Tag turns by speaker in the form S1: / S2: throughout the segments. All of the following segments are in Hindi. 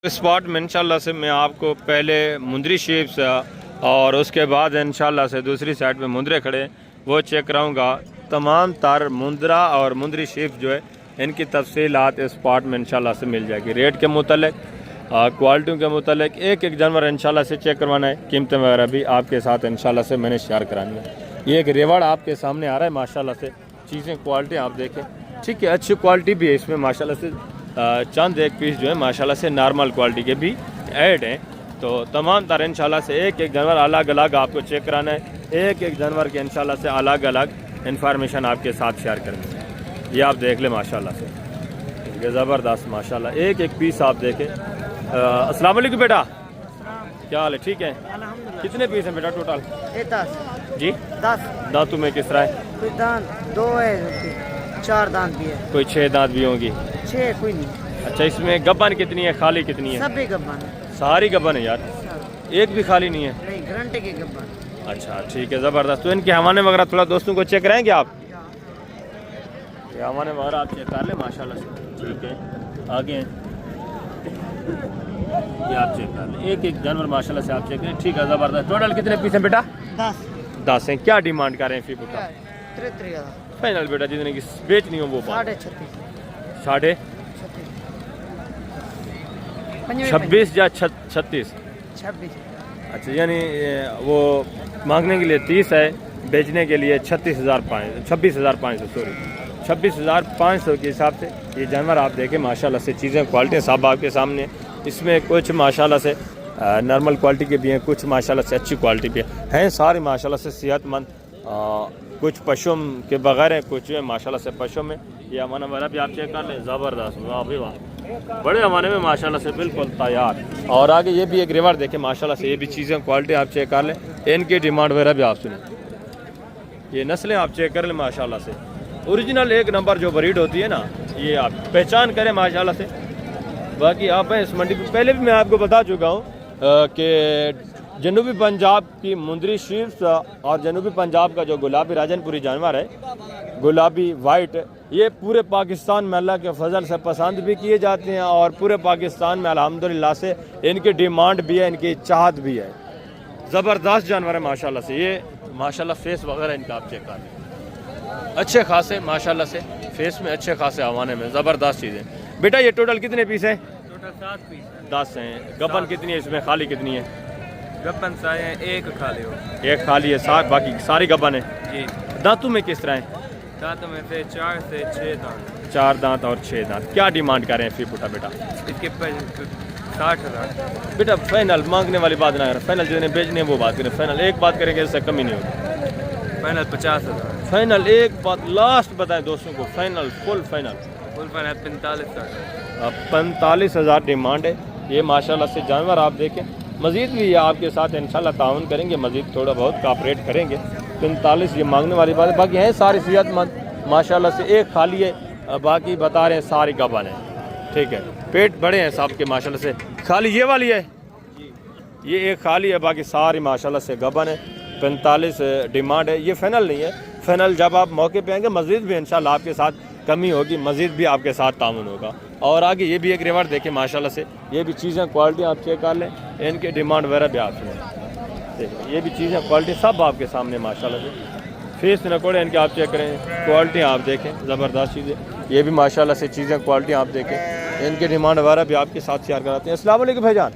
S1: स्पॉट में इंशाल्लाह से मैं आपको पहले मुंदरी शेप्स और उसके बाद इंशाल्लाह से दूसरी साइड में मुंदरे खड़े वो चेक कराऊंगा। तमाम तार मुंदरा और मुंदरी शेप्स जो है इनकी तफसीलात इस स्पॉट में इंशाल्लाह से मिल जाएगी। रेट के मुतालिक, क्वालिटियों के मुतालिक एक एक जानवर इंशाल्लाह से चेक करवाना है। कीमतें वगैरह भी आपके साथ इंशाल्लाह से मैंने शेयर करानी है। ये एक रेवाड़ आपके सामने आ रहा है माशाल्लाह से। चीज़ें क्वालिटी आप देखें, ठीक है, अच्छी क्वालिटी भी है इसमें माशाल्लाह से। चंद एक पीस जो है माशाल्लाह से नॉर्मल क्वालिटी के भी ऐड हैं। तो तमाम तरह इंशाल्लाह से एक एक जानवर अलग अलग आपको चेक कराना है। एक एक जानवर के इंशाल्लाह से अलग अलग इंफॉर्मेशन आपके साथ शेयर करनी है। ये आप देख लें माशाल्लाह से, ये ज़बरदस्त माशाल्लाह। एक एक पीस आप देखें। अस्सलाम वालेकुम बेटा, क्या हाल है? ठीक है। कितने पीस हैं बेटा टोटल?
S2: 10
S1: जी
S2: 10।
S1: दांतों में किस तरह है?
S2: कोई दांत 2 है, 4 दांत भी है,
S1: कोई 6 दांत भी होंगी।
S2: 6 कोई नहीं।
S1: अच्छा, इसमें गब्बन कितनी है, खाली कितनी है?
S2: सब भी गब्बन है।
S1: सारी गब्बन है यार, एक भी खाली नहीं है?
S2: नहीं, गारंटी के गब्बन।
S1: अच्छा ठीक है, ज़बरदस्त। तो इनके हवाने वगैरह थोड़ा दोस्तों को चेक कराएंगे आप? ये हवाने वगैरह आप चेक कर लें माशाल्लाह से। ठीक है, आगे हैं ये आप चेक कर लें। एक एक जानवर माशाल्लाह से आप चेक करें। ठीक है, ज़बरदस्त। टोटल कितने पीस हैं बेटा? 10 हैं। क्या डिमांड कर रहे हैं फी बुटा?
S2: 33
S1: फाइनल बेटा, जितने की बेचनी हो वो बात।
S2: 36
S1: 26 या 36?
S2: 26।
S1: अच्छा, यानी वो मांगने के लिए 30 है, बेचने के लिए 26,500 सॉरी 26,500 के हिसाब से ये जानवर आप देखें माशाल्लाह से। चीज़ें क्वालिटी सब आपके सामने। इसमें कुछ माशाल्लाह से नॉर्मल क्वालिटी के भी हैं, कुछ माशाल्लाह से अच्छी क्वालिटी भी हैं। सारे माशाल्लाह से सेहतमंद, कुछ पशुम के बगैर हैं, कुछ है माशाल्लाह से पशुम में। ये अमाना वाला भी आप चेक कर लें, ज़बरदस्त, वाह भाई वाह, बड़े अमाने में माशाल्लाह से बिल्कुल तैयार। और आगे ये भी एक रिवर देखें माशाल्लाह से। ये भी चीज़ें क्वालिटी आप चेक कर लें, इनकी डिमांड वगैरह भी आप सुनें। ये नस्लें आप चेक कर लें माशाल्लाह से। ओरिजिनल एक नंबर जो ब्रीड होती है ना, ये आप पहचान करें माशाल्लाह से। बाकी आप हैं इस मंडी में, पहले भी मैं आपको बता चुका हूँ कि जनूबी पंजाब की मुंदरी शीर्स और जनूबी पंजाब का जो गुलाबी राजनपुरी जानवर है, गुलाबी वाइट, ये पूरे पाकिस्तान में अल्लाह के फजल से पसंद भी किए जाते हैं और पूरे पाकिस्तान में अल्हम्दुलिल्लाह से इनकी डिमांड भी है, इनकी चाहत भी है। ज़बरदस्त जानवर है माशाल्लाह से। ये माशाल्लाह फेस वगैरह इनका आप चेक कर लें, अच्छे खासे माशाल्लाह से फेस में, अच्छे खासे हवाने में, ज़बरदस्त चीज़ें। बेटा ये टोटल कितने पीस हैं?
S3: टोटल 7 पीस है।
S1: 10 हैं। गब्बन कितनी है इसमें, खाली कितनी है?
S3: गब्बन सारे हैं, एक खाली हो।
S1: एक खाली है, बाकी सारी गब्बन है
S3: जी।
S1: दांतों में किस तरह है?
S3: दांतों में से 4 से 6 दांत।
S1: 4 दांत और 6 दांत। क्या डिमांड कर रहे हैं फी फुटा बेटा?
S3: इसके पर 60,000।
S1: बेटा फाइनल मांगने वाली बात ना करें, फाइनल जिन्हें बेचने वो बात करें। फाइनल एक बात करेंगे, इससे कमी नहीं होगी।
S3: फाइनल 50,000।
S1: फाइनल एक बात लास्ट बताएं दोस्तों को, फाइनल फुल फाइनल
S3: 45,000।
S1: 45,000 डिमांड है। ये माशाल्लाह से जानवर आप देखें। मज़ीद भी ये आपके साथ इंशाल्लाह ताउन करेंगे, मज़ीद थोड़ा बहुत कापरेट करेंगे। 45 ये मांगने वाली बात है। बाकी हैं सारी सेहतमंद माशाल्लाह से। एक खाली है, बाकी बता रहे हैं सारी गबन है। ठीक है, पेट बड़े हैं साहब के माशाल्लाह से। खाली ये वाली है, ये एक खाली है, बाकी सारी माशाल्लाह से गबन है। 45 डिमांड है। ये फाइनल नहीं है, फाइनल जब आप मौके पे आएंगे मज़ीद भी इंशाल्लाह आपके साथ कमी होगी, मज़ीद भी आपके साथ तामुन होगा। और आगे ये भी एक रिवर देखें माशाल्लाह से। ये भी चीज़ें क्वालिटी आप चेक कर लें, इनके डिमांड वगैरह भी आप सुनें। ये भी चीज़ें क्वालिटी सब आपके सामने माशाल्लाह से। फेस नकोड़े इनके आप चेक करें, क्वालिटी आप देखें, ज़बरदस्त चीज़ें। ये भी माशाल्लाह से चीज़ें क्वालिटी आप देखें, इनके डिमांड वगैरह भी आपके साथ शेयर कराते हैं। अस्सलाम वालेकुम भाईजान,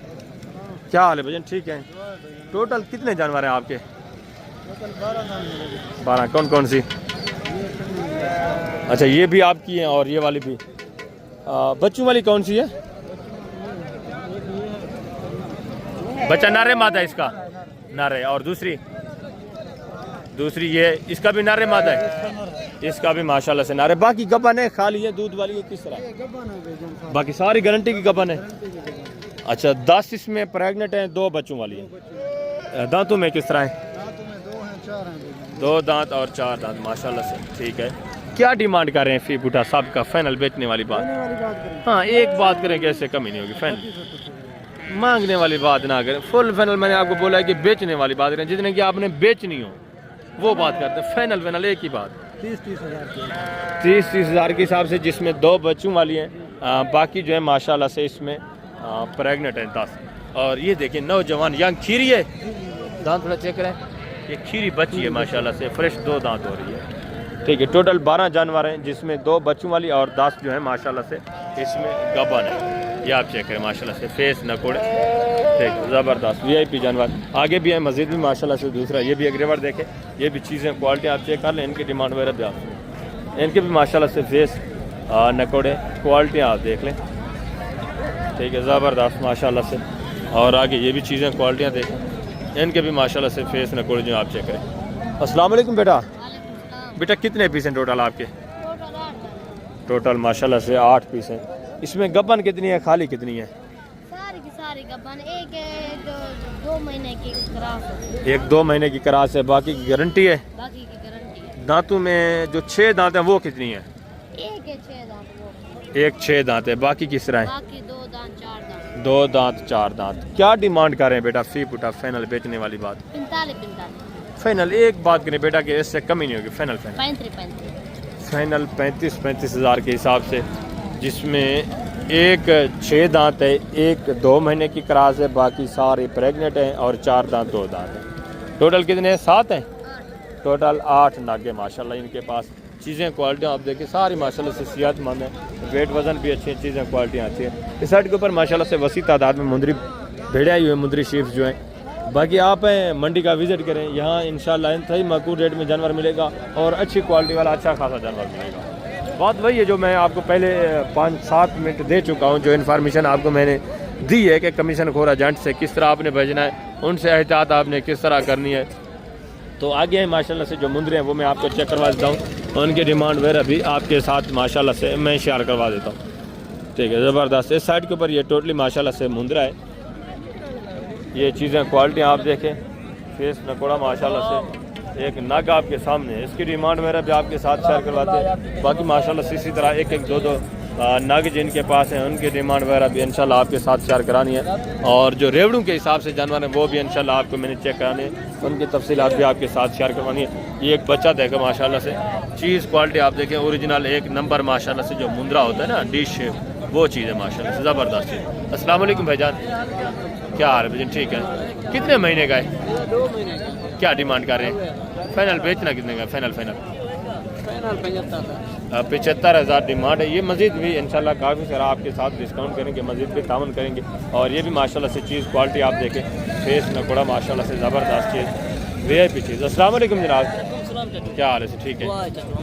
S1: क्या हाल है भाईजान? ठीक है। टोटल कितने जानवर हैं आपके? 12। कौन कौन सी? अच्छा, ये भी आपकी हैं और ये वाली भी। बच्चों वाली कौन सी है? बच्चा नारे मादा है इसका? नारे। और दूसरी ये, इसका भी नारे मादा है, इसका भी माशाल्लाह से नारे। बाकी गबन है, खाली है, दूध वाली है, किस तरह? बाकी सारी गारंटी की गबन है। अच्छा, 10 इसमें प्रेग्नेंट हैं, 2 बच्चों वाली है। दांतों में किस तरह है? 2 दांत और 4 दांत माशाल्लाह से। ठीक है, क्या डिमांड कर रहे हैं फी बूटा साहब का? फाइनल बेचने वाली बात। हाँ, एक बात करें कि ऐसे कमी नहीं होगी। फाइनल मांगने वाली बात ना करें, फुल फाइनल मैंने आपको बोला है कि बेचने वाली बात करें, जितने की आपने बेचनी हो वो बात करते हैं। फाइनल एक ही बात, 30-30 हज़ार के हिसाब से, जिसमें 2 बच्चों वाली हैं। बाकी जो है माशाल्लाह से इसमें प्रेगनेंट है 10। और ये देखिए नौजवान यंग खीरी है, दांत थोड़ा चेक करें, ये खीरी बच्ची है माशाल्लाह से, फ्रेश 2 दांत हो रही है। ठीक है, टोटल 12 जानवर हैं जिसमें 2 बच्चों वाली और 10 जो है माशाल्लाह से इसमें गबन है। ये आप चेक करें माशाल्लाह से, फेस नकोड़े, ठीक ज़बरदस्त VIP जानवर। आगे भी है मस्जिद भी माशाल्लाह से दूसरा, ये भी एक रिवर देखे, ये भी चीज़ें क्वालिटी आप चेक कर लें, इनकी डिमांड वगैरह भी आप इनके भी माशाल्लाह से फेस नकोड़े क्वालिटी आप देख लें, ठीक है ज़बरदस्त माशाल्लाह से। और आगे ये भी चीज़ें क्वालिटियाँ देखें, इनके भी माशाल्लाह से फेस नकोड़े जो आप चेक करें। अस्सलाम वालेकुम बेटा, बेटा कितने पीस हैं टोटल आपके? टोटल माशाल्लाह से 8 पीस हैं। इसमें गबन कितनी है, खाली कितनी है?
S4: सारी की सारी गबन, एक है जो 2 महीने की क्रॉस है,
S1: एक 2 महीने की क्रॉस है, बाकी की गारंटी है।
S4: बाकी की गारंटी है।
S1: दांतों में जो 6 दांत हैं वो कितनी है?
S4: एक है 6 दांत, वो
S1: एक 6 दांत है, बाकी किस तरह है?
S4: बाकी 2 दांत 4 दांत।
S1: 2 दांत 4 दांत। क्या डिमांड कर रहे हैं बेटा फी पुटा फाइनल बेचने वाली बात?
S4: 45
S1: फाइनल एक बात करें बेटा कि इससे कम ही नहीं होगी, फाइनल
S4: 35
S1: फाइनल 35 हज़ार के हिसाब से, जिसमें एक 6 दांत है, एक 2 महीने की क्रॉस है, बाकी सारे प्रेग्नेंट हैं और 4 दांत 2 दांत हैं। टोटल कितने हैं? 7 हैं। टोटल 8 नागे माशाल्लाह इनके पास। चीज़ें क्वालिटी आप देखिए सारी माशाल्लाह से सेहतमंद है, वेट वज़न भी अच्छी चीज़ें क्वालिटियाँ अच्छी हैं। इस साइड के ऊपर माशाल्लाह से वसी तादाद में मुंदरी भेड़े आई हुई है, मुंदरी शीप्स जो हैं। बाकी आप मंडी का विज़िट करें, यहाँ इंशाल्लाह सही माकूल रेट में जानवर मिलेगा और अच्छी क्वालिटी वाला अच्छा खासा जानवर मिलेगा। बात वही है जो मैं आपको पहले 5-7 मिनट दे चुका हूँ, जो इन्फॉर्मेशन आपको मैंने दी है कि कमीशन खोर एजेंट से किस तरह आपने भेजना है, उनसे एहतियात आपने किस तरह करनी है। तो आगे हैं माशाल्लाह से जो मुंदरे हैं वो मैं आपको चेक करवा देता हूँ, उनकी डिमांड वगैरह भी आपके साथ माशाल्लाह से मैं शेयर करवा देता हूँ। ठीक है ज़बरदस्त। इस साइड के ऊपर ये टोटली माशाल्लाह से मुंदरा है। ये चीज़ें क्वालिटी आप देखें, फेस नकोड़ा माशाल्लाह से, एक नग आपके सामने है, इसकी डिमांड वगैरह भी आपके साथ शेयर करवाते हैं। बाकी माशाल्लाह से इसी तरह एक 2 नग जिनके पास हैं उनकी डिमांड वगैरह भी इंशाल्लाह आपके साथ शेयर करानी है। और जो रेवड़ों के हिसाब से जानवर हैं वो भी इंशाल्लाह आपको मैंने चेक कराने हैं, उनकी तफसीलात भी आपके साथ शेयर करवानी है। ये एक बच्चा देखो माशाल्लाह से, चीज़ क्वालिटी आप देखें ओरिजिनल एक नंबर माशाल्लाह से, जो मुंदरा होता है ना डिश शेप, वो चीज़ है माशाल्लाह से ज़बरदस्त चीज़। अस्सलाम वालेकुम भाईजान, क्या हाल है भाईजान? ठीक है। कितने महीने का है?
S2: 2 महीने का।
S1: क्या डिमांड कर रहे हैं? फाइनल बेचना कितने का? फाइनल 75 हज़ार डिमांड है। ये मज़ीद भी इंशाल्लाह काफ़ी सारा आपके साथ डिस्काउंट करेंगे, मज़ीद भी तावन करेंगे। और ये भी माशाल्लाह से चीज़ क्वालिटी आप देखें, फेस नकोड़ा माशाल्लाह से ज़बरदस्त चीज़, VIP चीज़। अस्सलाम वालेकुम जनाब, क्या हाल है? ठीक है।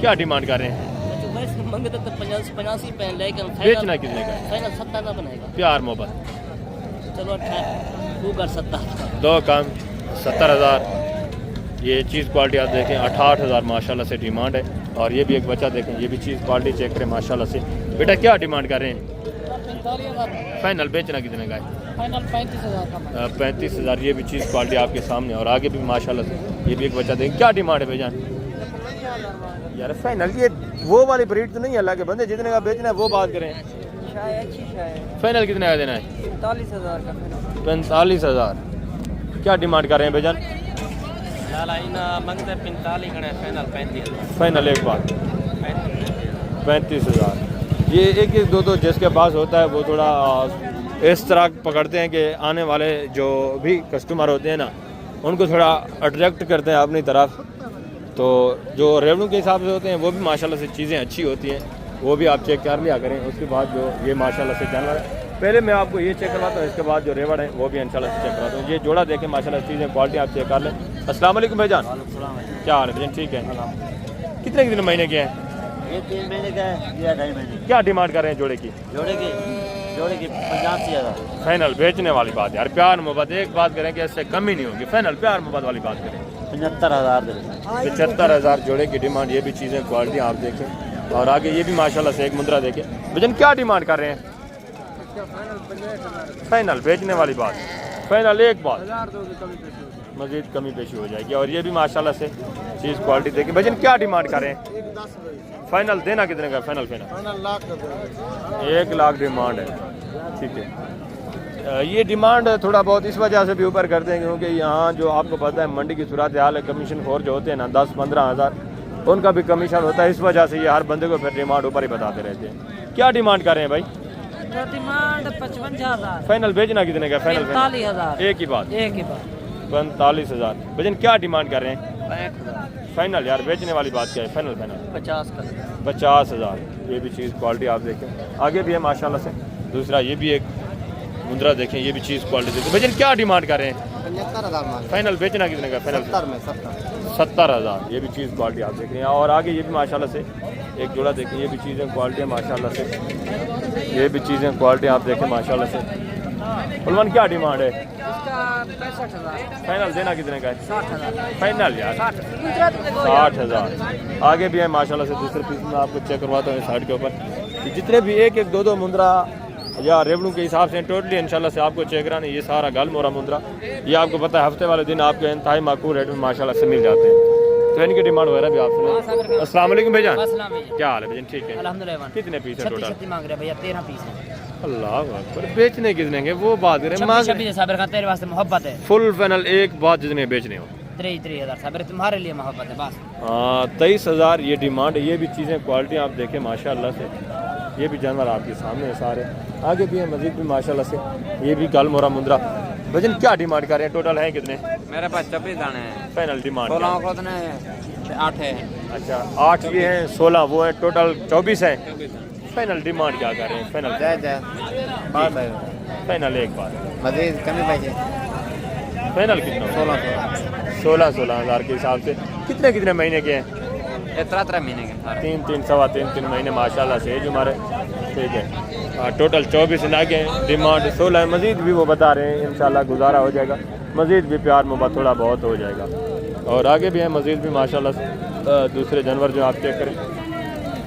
S1: क्या डिमांड कर रहे हैं? बेचना कितने का? प्यार मोहब्बत
S2: चलो
S1: 2 कम 70 हज़ार। ये चीज़ क्वालिटी आप देखें 68 हज़ार माशाल्लाह से डिमांड है। और ये भी एक बच्चा देखें, ये भी चीज़ क्वालिटी चेक करें माशाल्लाह से। बेटा क्या डिमांड कर रहे हैं? फाइनल बेचना कितने का है?
S2: फाइनल
S1: 35 हज़ार। ये भी चीज़ क्वालिटी आपके सामने। और आगे भी माशाल्लाह से ये भी एक बच्चा देखें। क्या डिमांड है भाईजान? यार फाइनल ये वो वाली ब्रीड तो नहीं है, अल्लाह के बंदे जितने का बेचना है वो बात करें। फाइनल कितने का देना है?
S2: 45 हज़ार का।
S1: 45 हज़ार। क्या डिमांड कर रहे हैं भाईजान? फाइनल एक बात 35 हज़ार। ये एक 2 जिसके पास होता है वो थोड़ा इस तरह पकड़ते हैं कि आने वाले जो भी कस्टमर होते हैं ना उनको थोड़ा अट्रैक्ट करते हैं अपनी तरफ। तो जो रेवन्यू के हिसाब से होते हैं वो भी माशाल्लाह से चीज़ें अच्छी होती हैं, वो भी आप चेक कर लिया करें। उसके बाद जो ये माशाल्लाह से जानवर है, पहले मैं आपको ये चेक करवाता हूँ, इसके बाद जो रेवड़ है वो भी इंशाल्लाह से चेक करवाता हूँ। ये जोड़ा देखें माशाल्लाह चीज़ें क्वालिटी आप चेक कर लें। अस्सलाम वालेकुम भाईजान, क्या हाल है भाईजान? ठीक है। कितने महीने के हैं?
S2: ये 3 महीने का है या 2.5 महीने।
S1: क्या डिमांड कर रहे हैं जोड़े की?
S2: जोड़े की 85 हज़ार।
S1: फाइनल बेचने वाली बात यार, प्यार मोहब्बत एक बात करें कि इससे कम ही नहीं होगी। फाइनल प्यार मोहब्बत वाली बात करें
S2: 75 हज़ार।
S1: 75 हज़ार जोड़े की डिमांड। ये भी चीज़ें क्वालिटी आप देखें। और आगे ये भी माशाल्लाह से एक मुद्रा देखें। भाईजान क्या डिमांड कर रहे हैं? फाइनल बेचने वाली बात, फाइनल एक बात, मज़ीद कमी पेशी हो जाएगी। और ये भी माशाल्लाह से चीज़ क्वालिटी देखिए। भाईजान क्या डिमांड कर रहे हैं? फाइनल देना कितने का? फाइनल 1 लाख डिमांड है। ठीक है। ये डिमांड थोड़ा बहुत इस वजह से भी ऊपर करते हैं क्योंकि यहाँ जो आपको पता है मंडी की सूरत हाल है, कमीशन खोर जो होते हैं ना 10-15 हज़ार उनका भी कमीशन होता है। इस वजह से ये हर बंदे को फिर डिमांड ऊपर ही बताते रहते हैं। क्या डिमांड कर रहे हैं भाई?
S2: डिमांड 55,000
S1: फाइनल बेचना कितने का? फाइनल
S2: 45,000
S1: एक ही बात,
S2: एक ही बात
S1: 45,000। भजन क्या डिमांड कर रहे हैं?
S2: 65,000
S1: फाइनल यार, बेचने वाली बात क्या है? फाइनल फाइनल
S2: 50 का
S1: 50,000। ये भी चीज़ क्वालिटी आप देखें, आगे भी है माशाल्लाह से। दूसरा ये भी एक मुंद्रा देखें, ये भी चीज़ क्वालिटी देखें। भजन क्या डिमांड कर रहे हैं?
S2: 75,000
S1: फाइनल बेचना कितने का? फाइनल 70,000। ये भी चीज़ क्वालिटी आप देख रहे हैं। और आगे ये भी माशाल्लाह से एक जोड़ा देखें, ये भी चीज़ें क्वालिटी है माशाल्लाह से। ये भी चीज़ें क्वालिटी आप देखें माशाल्लाह से। फुलमान क्या डिमांड है?
S2: इसका 65,000
S1: फाइनल देना कितने का है?
S2: 60,000
S1: फाइनल यार 60,000। आगे भी है माशाल्लाह से। दूसरे पीस में आपको चेक करवाता हूँ साइड के ऊपर, कि जितने भी एक एक दो दो मुंद्रा या रेवड़ू के हिसाब से टोटली इंशाल्लाह से आपको चेक कराने। ये सारा गल मोरा मुंद्रा, ये आपको पता है हफ्ते वाले दिन आपको इंतहाई माकूल रेट में माशाल्लाह से मिल जाते हैं। तो इनकी डिमांड वगैरह भी आप सुने। अस्सलाम वालेकुम भैया, क्या हाल है भैया? ठीक है,
S2: अल्हम्दुलिल्लाह।
S1: कितने पीस है टोटल?
S2: 36 मांग रहे भैया, 13 पीस है।
S1: अल्लाह अकबर, बेचने कितने के वो बात करें?
S2: 26 साबिर खान तेरे वास्ते मोहब्बत है।
S1: फुल फाइनल एक बात जितने बेचने हो
S2: 3,000 साबिर तुम्हारे लिए मोहब्बत है बस।
S1: 23,000 ये डिमांड है। ये भी चीज़ें क्वालिटी आप देखें माशाल्लाह से। ये भी जानवर आपके सामने है सारे। आगे भी है मजीद भी माशाल्लाह से। ये भी गल मोरा मुंद्रा। भजन क्या डिमांड कर रहे हैं? टोटल है कितने?
S3: मेरे पास 26 दाने हैं।
S1: फाइनल डिमांड
S3: 8 है।
S1: अच्छा 8 ये हैं, 16 वो है, टोटल 24 है। फाइनल डिमांड क्या कर रहे हैं? फाइनल फाइनल एक बात
S3: मजीद कमी पैसे
S1: फाइनल कितना? 16,000 के हिसाब से। कितने कितने महीने के हैं?
S3: 3 महीने के
S1: 3 सवा 3 महीने माशाल्लाह से जो हमारे। ठीक है, टोटल 24 लाख है, डिमांड 16 है। मज़ीद भी वो बता रहे हैं इंशाल्लाह गुजारा हो जाएगा, मज़ीद भी प्यार मोहब्बत थोड़ा बहुत हो जाएगा। और आगे भी है मज़ीद भी माशाल्लाह से दूसरे जानवर जो आप चेक करें,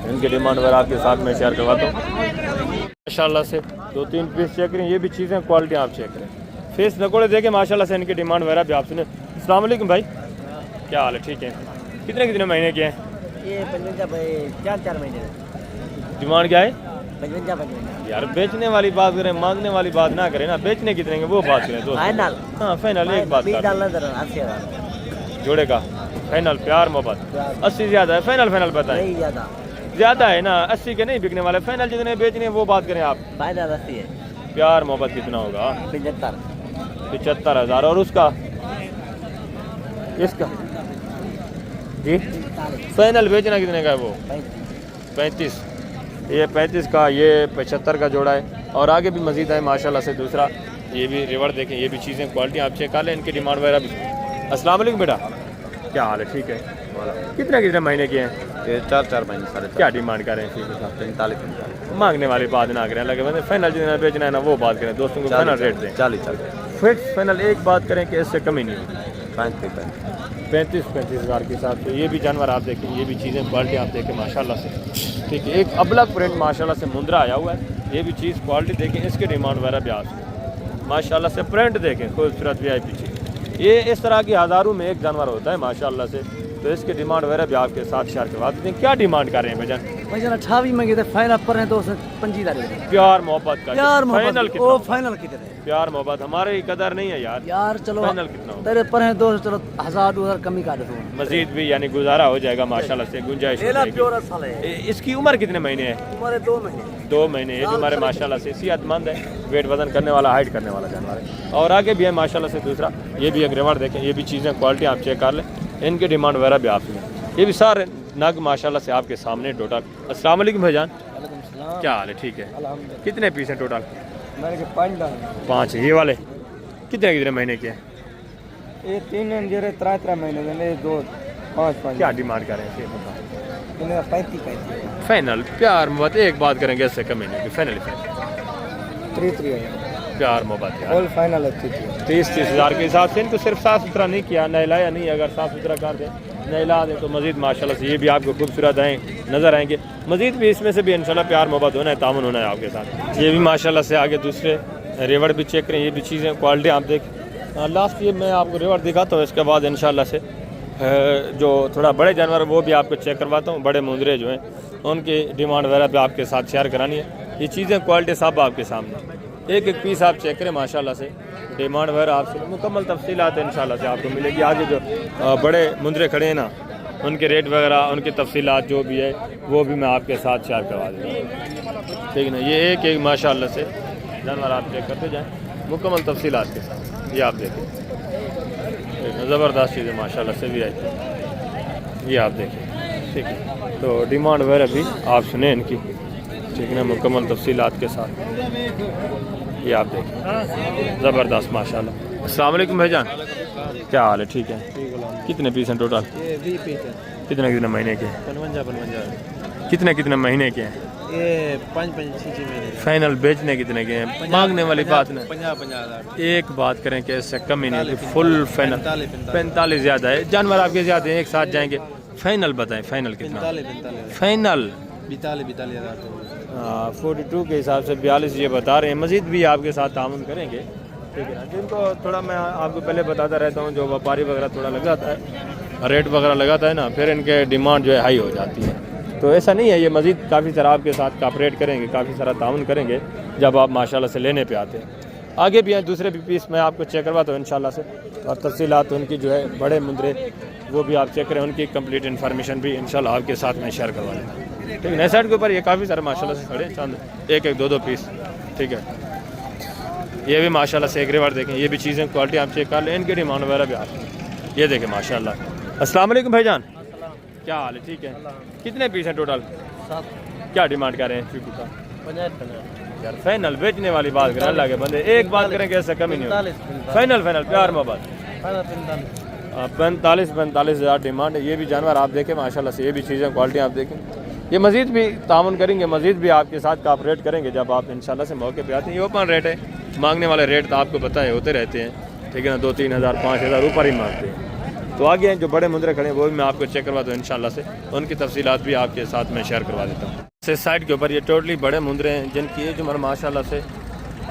S1: इनकी डिमांड वगैरह आपके साथ में शेयर करवाता हूँ माशाल्लाह से। 2-3 पीस चेक करें, ये भी चीज़ें क्वालिटी आप चेक करें। फेस नकोड़े देखें माशाल्लाह से, इनकी डिमांड वगैरह भी आप सुने। अस्सलाम वालेकुम भाई, क्या हाल है? ठीक है, कितने कितने महीने के हैं?
S2: ये 55 महीने
S1: डिमांड क्या है?
S2: 55
S1: यार बेचने वाली बात करें, मांगने वाली बात ना करें ना। बेचने कितने के वो बात करें दोस्त।
S2: फाइनल
S1: हाँ फाइनल एक बात कर,
S2: 80,000
S1: जोड़े का फाइनल प्यार मोहब्बत 80 ज़्यादा है। फाइनल फाइनल बताएं।
S2: नहीं ज़्यादा
S1: ज़्यादा है ना, 80 के नहीं बिकने वाले। फाइनल जितने बेचने वो बात करें आप।
S2: फायदा 80 है।
S1: प्यार मोहब्बत कितना होगा? 75,000। और उसका इसका जी फाइनल बेचना कितने का है वो? 35। ये 35 का, ये 75 का जोड़ा है। और आगे भी मजीद है माशाल्लाह से। दूसरा ये भी रिवर देखें, ये भी चीज़ें क्वालिटी आप चेक कर लें, इनकी डिमांड वगैरह भी। अस्सलाम वालेकुम बेटा, क्या हाल है? ठीक है, कितने कितने महीने के हैं?
S3: 4 महीने सारे।
S1: क्या डिमांड करें?
S3: 45
S1: मांगने वाली बात ना करें, लगे बंदे फाइनल जितना बेचना है ना वो बात करें। दोस्तों को फाइनल रेट दें।
S3: 40
S1: फिक्स फाइनल एक बात करें कि इससे कमी नहीं होगी। 35,000 के हिसाब से। ये भी जानवर आप देखें, ये भी चीज़ें क्वालिटी आप देखें माशाल्लाह से। ठीक है, एक अबलग प्रिंट माशाल्लाह से मुंद्रा आया हुआ है। ये भी चीज़ क्वालिटी देखें, इसकी डिमांड वगैरह भी आप माशाल्लाह से। प्रिंट देखें खूबसूरत VIP चीज़। ये इस तरह की हज़ारों में एक जानवर होता है माशाल्लाह से। तो इसकी डिमांड वगैरह भी आपके साथ शेयर करवा देते हैं। क्या डिमांड कर रहे हैं भजन?
S2: 28 मंगे थे, फाइनल पर है 225,000।
S1: प्यार मोहब्बत का
S2: यार
S1: फाइनल कितना?
S2: वो फाइनल कितने?
S1: प्यार मोहब्बत हमारे कदर नहीं है यार।
S2: यार चलो
S1: फाइनल कितना होगा?
S2: तेरे पर है 200, चलो 1,000-2,000 कमी कर दो।
S1: मजीद भी यानी गुजारा हो जाएगा माशाल्लाह से, गुंजाइश हो जाएगी। इसकी उम्र कितने महीने है?
S2: तुम्हारे 2 महीने
S1: 2 महीने। ये जो हमारे माशाल्लाह से सेहतमंद है, वेट वजन करने वाला, हाइट करने वाला जानवर है। और आगे भी है माशाल्लाह से। दूसरा ये भी एक रिवर देखें, ये भी चीज़ें क्वालिटी आप चेक कर लें, इनकी डिमांड वगैरह भी आप सुनें। ये भी सारे नग माशाल्लाह से आपके सामने टोटल। अस्सलाम वालेकुम भाईजान, क्या हाल है? ठीक है, कितने पीस हैं टोटल?
S2: मेरे के
S1: 5। ये वाले कितने कितने महीने के हैं?
S2: ये 3 महीने में 2-5
S1: क्या डिमांड करें?
S2: 35
S1: फाइनल प्यार मोहब्बत एक बात करेंगे, इससे कमी नहीं। फाइनल
S2: 3
S1: प्यार मोहब्बत यार।
S2: ऑल फाइनल
S1: 30,000 के हिसाब से। इनको सिर्फ साफ़ सुथरा नहीं किया, नहलाया नहीं। अगर साफ़ सुथरा कर दें, नहला दें तो मज़ीद माशाल्लाह से ये भी आपको खूबसूरत नज़र आएंगे। मज़ीद भी इसमें से भी इंशाल्लाह प्यार मोहब्बत होना है, तामुन होना है आपके साथ। ये भी माशाल्लाह से। आगे दूसरे रेवड़ भी चेक करें, ये भी चीज़ें क्वालिटी आप देख। लास्ट ये मैं आपको रेवड़ दिखाता हूँ, इसके बाद इंशाल्लाह से जो थोड़ा बड़े जानवर वो भी आपको चेक करवाता हूँ। बड़े मुंदरे जो हैं उनकी डिमांड वगैरह भी आपके साथ शेयर करानी है। ये चीज़ें क्वालिटी सब आपके सामने, एक एक पीस आप चेक करें माशाल्लाह से। डिमांड वगैरह आपसे मुकम्मल तफसीलात इंशाल्लाह से आपको मिलेगी। आगे जो बड़े मुंदरे खड़े हैं ना, उनके रेट वगैरह, उनकी तफसीलात जो भी है वो भी मैं आपके साथ शेयर करवा दूँगा। ठीक है ना। ये एक एक माशाल्लाह से जानवर आप चेक करते जाएँ मुकम्मल तफसीलात के साथ। ये आप देखें ज़बरदस्त चीज़ें माशाल्लाह से भी आई थी। ये आप देखें ठीक है। तो डिमांड वगैरह भी आप सुने इनकी, ठीक है ना, मुकम्मल तफसीलात के साथ। ये आप देखें ज़बरदस्त माशाल्लाह। अस्सलाम वालेकुम भाईजान, क्या हाल है? ठीक है। कितने पीस हैं टोटल?
S3: ये 20 पीस है।
S1: कितने कितने महीने के?
S3: 55
S1: कितने कितने महीने के हैं?
S3: ये 5-6 महीने
S1: फाइनल बेचने कितने के हैं? मांगने वाली बात ना,
S3: 50,000
S1: एक बात करें कि इससे कम ही नहीं, फुल फाइनल 45 ज़्यादा है। जानवर आपके ज़्यादा हैं, एक साथ जाएंगे। फाइनल बताएं, फाइनल कितना? फाइनल 42 के हिसाब से 42 ये बता रहे हैं। मज़ीद भी आपके साथ तामुन करेंगे, ठीक है ना। जिनको थोड़ा मैं आपको पहले बताता रहता हूँ, जो व्यापारी वगैरह थोड़ा लगाता है, रेट वगैरह लगाता है ना, फिर इनके डिमांड जो है हाई हो जाती है। तो ऐसा नहीं है, ये मज़ीद काफ़ी सारा आपके साथ कॉपरेट करेंगे, काफ़ी सारा ताउन करेंगे जब आप माशाल्लाह से लेने पे आते हैं। आगे भी हैं दूसरे भी पीस मैं आपको चेक करवाता हूँ इंशाल्लाह से, और तफसीलात उनकी जो है बड़े मुंदरे वो भी आप चेक करें, उनकी कंप्लीट इन्फॉर्मेशन भी इंशाल्लाह आपके साथ मैं शेयर करवा देता हूँ। ठीक है, नए साइड के ऊपर ये काफ़ी सारे माशाल्लाह से खड़े चंद एक एक दो पीस, ठीक है। ये भी माशाल्लाह से एक रिवार देखें, ये भी चीज़ें क्वालिटी आप चेक कर लें, इनकी डिमांड वगैरह भी आप ये देखें माशाल्लाह। अस्सलाम वालेकुम भाईजान, क्या हाल है? ठीक है। कितने पीस हैं टोटल?
S2: 7।
S1: क्या डिमांड कर रहे हैं फीफू का?
S2: 50
S1: यार फाइनल बेचने वाली बात करें, अल्लाह के बंदे एक बात करें कि ऐसा कम ही नहीं होता। फाइनल प्यार मोहब्बत 45 हज़ार डिमांड है। ये भी जानवर आप देखें माशाल्लाह से, ये भी चीज़ें क्वालिटी आप देखें। ये मज़ीद भी तामुन करेंगे, मज़ीद भी आपके साथ कॉपरेट करेंगे जब आप इंशाल्लाह से मौके पे आते हैं। ये ओपन रेट है, मांगने वाले रेट तो आपको पता है होते रहते हैं, ठीक है ना। 2-3 हज़ार 5 हज़ार ऊपर ही मांगते हैं। तो आगे हैं जो बड़े मुंदरे खड़े हैं वो भी मैं आपको चेक करवाता हूँ इंशाल्लाह से, उनकी तफसीलात भी आपके साथ मैं शेयर करवा देता हूँ। इस साइड के ऊपर ये टोटली बड़े मुंदरे हैं जिनकी एज उम्र माशाल्लाह से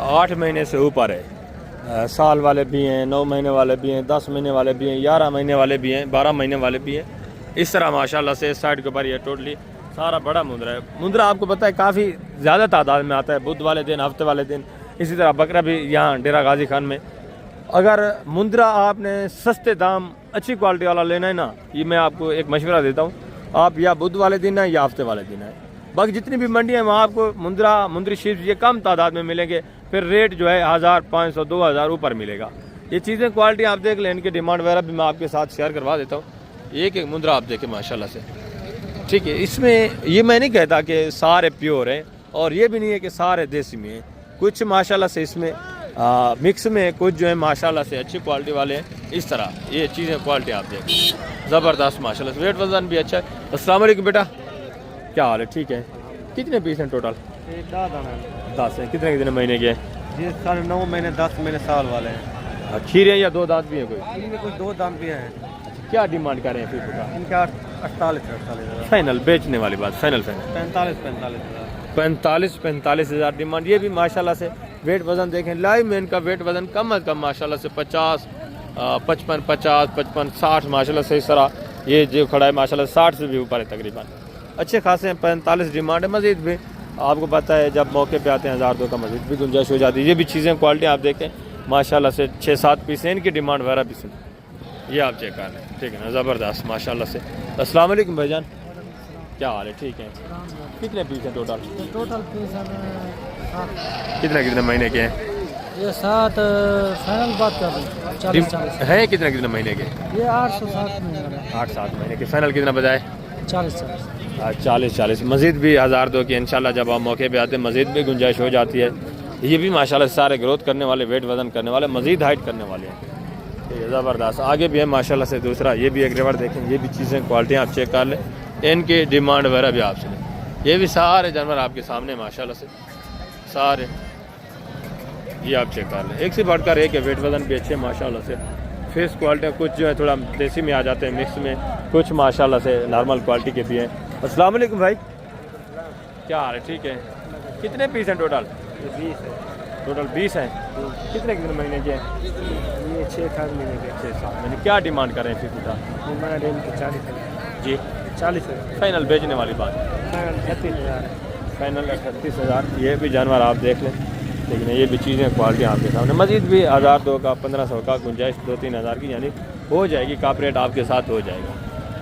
S1: 8 महीने से ऊपर है। साल वाले भी हैं, 9 महीने वाले भी हैं, 10 महीने वाले भी हैं, 11 महीने वाले भी हैं, 12 महीने वाले भी हैं। इस तरह माशाल्लाह से इस साइड के ऊपर ये टोटली सारा बड़ा मुंदरा है। मुंदरा आपको पता है काफ़ी ज़्यादा तादाद में आता है, बुध वाले दिन, हफ्ते वाले दिन। इसी तरह बकरा भी यहाँ डेरा गाजी खान में। अगर मुंदरा आपने सस्ते दाम अच्छी क्वालिटी वाला लेना है ना, ये मैं आपको एक मशवरा देता हूँ, आप या बुध वाले दिन है या हफ्ते वाले दिन है। बाकी जितनी भी मंडियाँ हैं वहाँ आपको मुंदरी शीप ये कम तादाद में मिलेंगे, फिर रेट जो है 1000, 500, 2000 ऊपर मिलेगा। ये चीज़ें क्वालिटी आप देख लें, इनकी डिमांड वगैरह भी मैं आपके साथ शेयर करवा देता हूँ। एक एक मुंदरा आप देखें माशाल्लाह से, ठीक है। इसमें ये मैं नहीं कहता कि सारे प्योर हैं, और ये भी नहीं है कि सारे देसी में हैं। कुछ माशाल्लाह से इसमें मिक्स में, कुछ जो है माशाल्लाह से अच्छी क्वालिटी वाले हैं। इस तरह ये चीज़ें क्वालिटी आप देखें ज़बरदस्त माशाल्लाह से, वेट वजन भी अच्छा है। अस्सलाम वालेकुम बेटा, क्या हाल है? ठीक है। कितने पीस हैं टोटल? 10 हैं। कितने कितने महीने के हैं?
S3: ये 9 महीने 10 महीने साल वाले हैं।
S1: खीरे या 2 दांत भी हैं? कोई
S3: इनमें कुछ 2 दाम भी हैं।
S1: क्या डिमांड कर रहे हैं फीफू का?
S3: इनका 48
S1: फाइनल बेचने वाली बात, फाइनल 45 हज़ार डिमांड। ये भी माशाल्लाह से वेट वज़न देखें, लाइव में इनका वेट वज़न कम अज़ कम माशाल्लाह से 50, 55, 60 माशाल्लाह से। इस तरह ये जो खड़ा है माशाल्लाह 60 से भी ऊपर है तकरीबन, अच्छे खासे हैं। 45 डिमांड है। मज़ीद भी आपको पता है जब मौके पे आते हैं 1000-2 का मज़ीद भी गुंजाइश हो जाती है। ये भी चीज़ें क्वालिटी आप देखें माशाल्लाह से 6-7 पीस हैं, इनकी डिमांड वगैरह भी सुन, ये आप चेक कर लें, ठीक है ना। ज़बरदस्त माशाल्लाह से। अस्सलाम वालेकुम भाईजान, क्या हाल है? ठीक है। कितने पीस हैं टोटल?
S2: पीस
S1: कितने कितने महीने के हैं?
S2: ये 7 फाइनल बात कर रहे हैं 40
S1: हैं कितने कितने महीने के?
S2: ये 807 महीने
S1: 8-7 महीने के। फाइनल कितना बजाए?
S2: 40
S1: 40। मज़ीद भी 1000-2 की इंशाल्लाह जब आप मौके पे आते हैं मज़ीद भी गुंजाइश हो जाती है। ये भी माशाल्लाह सारे ग्रोथ करने वाले, वेट वज़न करने वाले, मज़ीद हाइट करने वाले हैं, ठीक है। ज़बरदस्त आगे भी है माशाल्लाह से। दूसरा ये भी एक रिवर देखें, ये भी चीज़ें क्वालिटी आप चेक कर लें, इनकी डिमांड वगैरह भी आप सुनें। ये भी सारे जानवर आपके सामने माशाल्लाह से सारे, ये आप चेक कर लें। एक से बढ़कर एक है, वेट वज़न भी अच्छे माशाल्लाह से। फेस क्वालिटी कुछ जो है थोड़ा देसी में आ जाते हैं, मिक्स में, कुछ माशाल्लाह से नॉर्मल क्वालिटी के भी हैं। अस्सलाम वालेकुम भाई, क्या हाल है? ठीक है। कितने पीस हैं टोटल?
S3: 20 है।
S1: टोटल 20 हैं। कितने कितने महीने के हैं?
S2: ये 6-7 महीने के
S1: 6-7 महीने। क्या डिमांड कर रहे हैं फीफू का?
S2: हमारा रेंज 40
S1: जी
S2: 40
S1: फाइनल बेचने वाली बात,
S2: 36,000
S1: फाइनल 38,000। ये भी जानवर आप देख लें, लेकिन ये भी चीज़ें क्वालिटी आपके सामने। मज़ीद भी 1000-2 का, 1500 का गुंजाइश 2-3 हज़ार की यानी हो जाएगी, कॉपरेट आपके साथ हो जाएगा,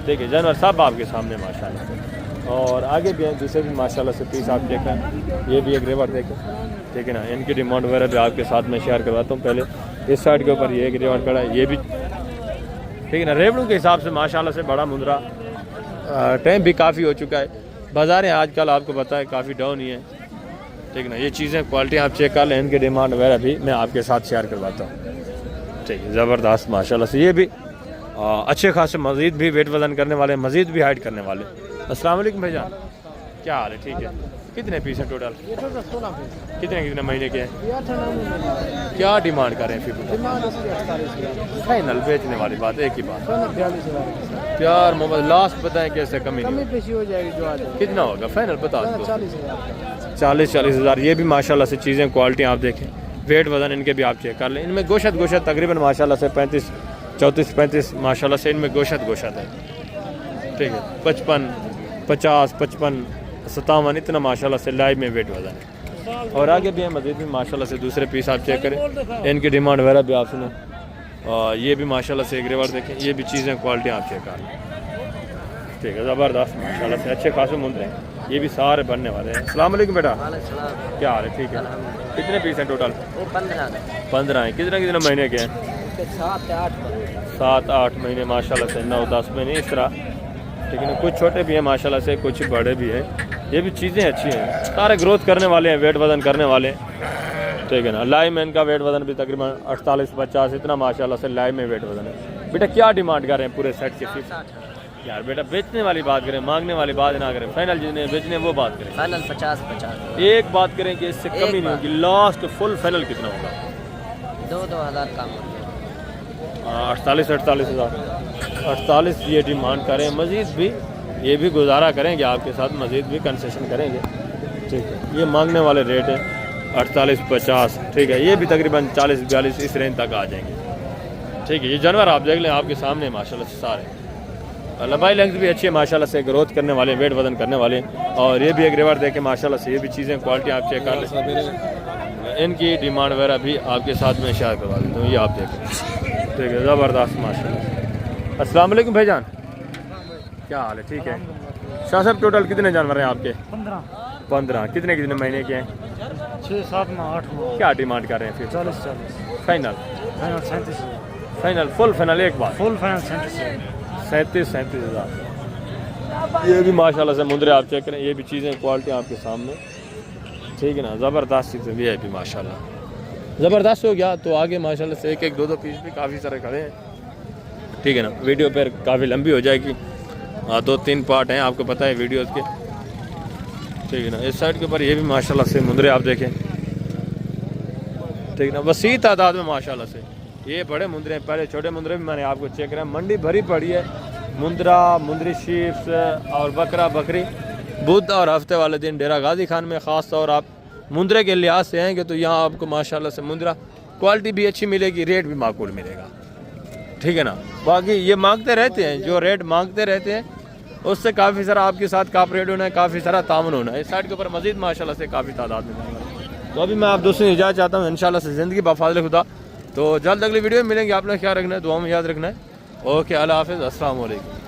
S1: ठीक है। जानवर सब आपके सामने माशाल्लाह से। और आगे भी हैं दूसरे भी माशाल्लाह से पीस आप देखें। ये भी एक रेवर देखें, ठीक है ना। इनकी डिमांड वगैरह भी आपके साथ में शेयर करवाता हूँ। पहले इस साइड के ऊपर ये एक रेवर खड़ा है, ये भी ठीक है ना। रेवड़ों के हिसाब से माशाल्लाह से बड़ा मुंद्रा टाइम भी काफ़ी हो चुका है। बाज़ारें आजकल आपको पता है काफ़ी डाउन ही है, ठीक है ना। ये चीज़ें क्वालिटी आप चेक कर लें, इनके डिमांड वगैरह भी मैं आपके साथ शेयर करवाता हूँ, ठीक है। ज़बरदस्त माशाल्लाह से ये भी अच्छे खासे मज़ीद भी वेट वज़न करने वाले, मज़ीद भी हाइट करने वाले। अस्सलाम वालेकुम भाईजान, क्या हाल है? ठीक है। कितने पीस हैं टोटल? कितने महीने के हैं? क्या डिमांड कर रहे हैं? फिर फाइनल बेचने वाली बात, एक ही बात। प्यार मोहब्बत लास्ट बताएं कैसे कमी नहीं
S2: हो जाएगी जो आज।
S1: कितना होगा फाइनल बता दो? 40 हज़ार। ये भी माशाल्लाह से चीज़ें क्वालिटी आप देखें, वेट वज़न इनके भी आप चेक कर लें। इनमें गोशत तकरीबन माशाल्लाह से 34-35 माशाल्लाह से इनमें गोशत है, ठीक है। 55, 50, 55, 57 इतना माशाल्लाह से लाइव में वेट वज़न है। और आगे भी है मज़ीद भी माशाल्लाह से दूसरे पीस आप चेक करें, इनकी डिमांड वगैरह भी आप सुने। और ये भी माशाल्लाह से एक रेवर देखें, ये भी चीज़ें क्वालिटी आप चेक करें, ठीक है। ज़बरदस्त माशाल्लाह से अच्छे खासे मुंद्रे हैं, ये भी सारे बनने वाले हैं। अस्सलाम वालेकुम बेटा, क्या हाल है? ठीक है। कितने पीस हैं टोटल? 15 हैं। कितने महीने के हैं? 7-8 महीने माशाल्लाह से, 9-10 महीने इस तरह, ठीक है ना। कुछ छोटे भी हैं माशाल्लाह से, कुछ बड़े भी हैं। ये भी चीज़ें अच्छी हैं, सारे ग्रोथ करने वाले हैं, वेट वज़न करने वाले हैं, ठीक है ना। लाइव में इनका वेट वज़न भी तकरीबन 48-50 इतना माशाल्लाह से लाइव में वेट वज़न है। बेटा क्या डिमांड कर रहे हैं पूरे सेट के? यार बेटा बेचने वाली बात करें, मांगने वाली बात ना करें। फाइनल जितने बेचने वो बात करें।
S2: फाइनल 50-50।
S1: एक बात करें कि इससे कमी नहीं होगी। लास्ट फुल फाइनल कितना होगा?
S2: 2-2 हज़ार कम।
S1: 48 हज़ार। 48 ये डिमांड करें, मज़ीद भी ये भी गुजारा करेंगे आपके साथ, मज़ीद भी कंसेशन करेंगे, ठीक है। ये मांगने वाले रेट है 48-50, ठीक है। ये भी तकरीबन 40-42 इस रेंज तक आ जाएंगे, ठीक है। ये जानवर आप देख लें आपके सामने माशाल्लाह से सारे। लंबाई लेंथ भी अच्छी है माशाल्लाह से, ग्रोथ करने वाले, वेट वज़न करने वाले। और ये भी एक रेवर देखें माशाल्लाह से, ये भी चीज़ें क्वालिटी आप चेक कर लें। इनकी डिमांड वगैरह भी आपके साथ में शेयर करवा देता हूँ, ये आप देखें, ठीक है। ज़बरदस्त माशाल्लाह। अस्सलाम वालेकुम भाईजान, क्या हाल है? ठीक है। शाह साहब टोटल कितने जानवर हैं आपके? 15। कितने महीने के हैं?
S2: 6-7 माह 8 माह।
S1: क्या डिमांड कर रहे हैं फिर?
S2: 40-40।
S1: फाइनल
S2: 37।
S1: फाइनल फुल फाइनल एक बार
S2: फुल फाइनल 37
S1: हज़ार। ये भी माशाल्लाह से मुंद्रे आप चेक करें, ये भी चीज़ें क्वालिटी आपके सामने, ठीक है ना। ज़बरदस्त चीज़ें भी है भी माशाल्लाह, ज़बरदस्त हो गया। तो आगे माशाल्लाह से 1-1, 2-2 पीस भी काफ़ी सारे खड़े हैं, ठीक है ना। वीडियो पर काफ़ी लंबी हो जाएगी, 2-3 पार्ट हैं आपको पता है वीडियोस के, ठीक है ना। इस साइड के ऊपर ये भी माशाल्लाह से मुंद्रे आप देखें, ठीक है ना। वसी तादाद में माशाल्लाह से ये बड़े मुंद्रे हैं, पहले छोटे मुंद्रे भी मैंने आपको चेक करा। मंडी भरी पड़ी है, मुंद्रा, मुंद्री शीप्स और बकरा बकरी। बुध और हफ्ते वाले दिन डेरा गाजी खान में ख़ास तौर आप मुंद्रे के लिहाज से आएंगे तो यहाँ आपको माशाल्लाह से मुंद्रा क्वालिटी भी अच्छी मिलेगी, रेट भी माकूल मिलेगा, ठीक है ना। बाकी ये मांगते रहते हैं, जो रेट मांगते रहते हैं उससे काफ़ी सारा आपके साथ कॉपरेट होना है, काफ़ी सारा तामन होना है। इस साइड के ऊपर मज़ीद माशाल्लाह से काफ़ी तादाद में जाएगा। तो अभी मैं आप दोस्तों इजाज़त चाहता हूँ इंशाल्लाह से ज़िंदगी बफ़ाज़िल खुदा। तो जल्द अगली वीडियो में मिलेंगे, आपने ख्याल रखना है, दुआ में याद रखना है। ओके, अल्लाह हाफ़िज़, अस्सलाम वालेकुम।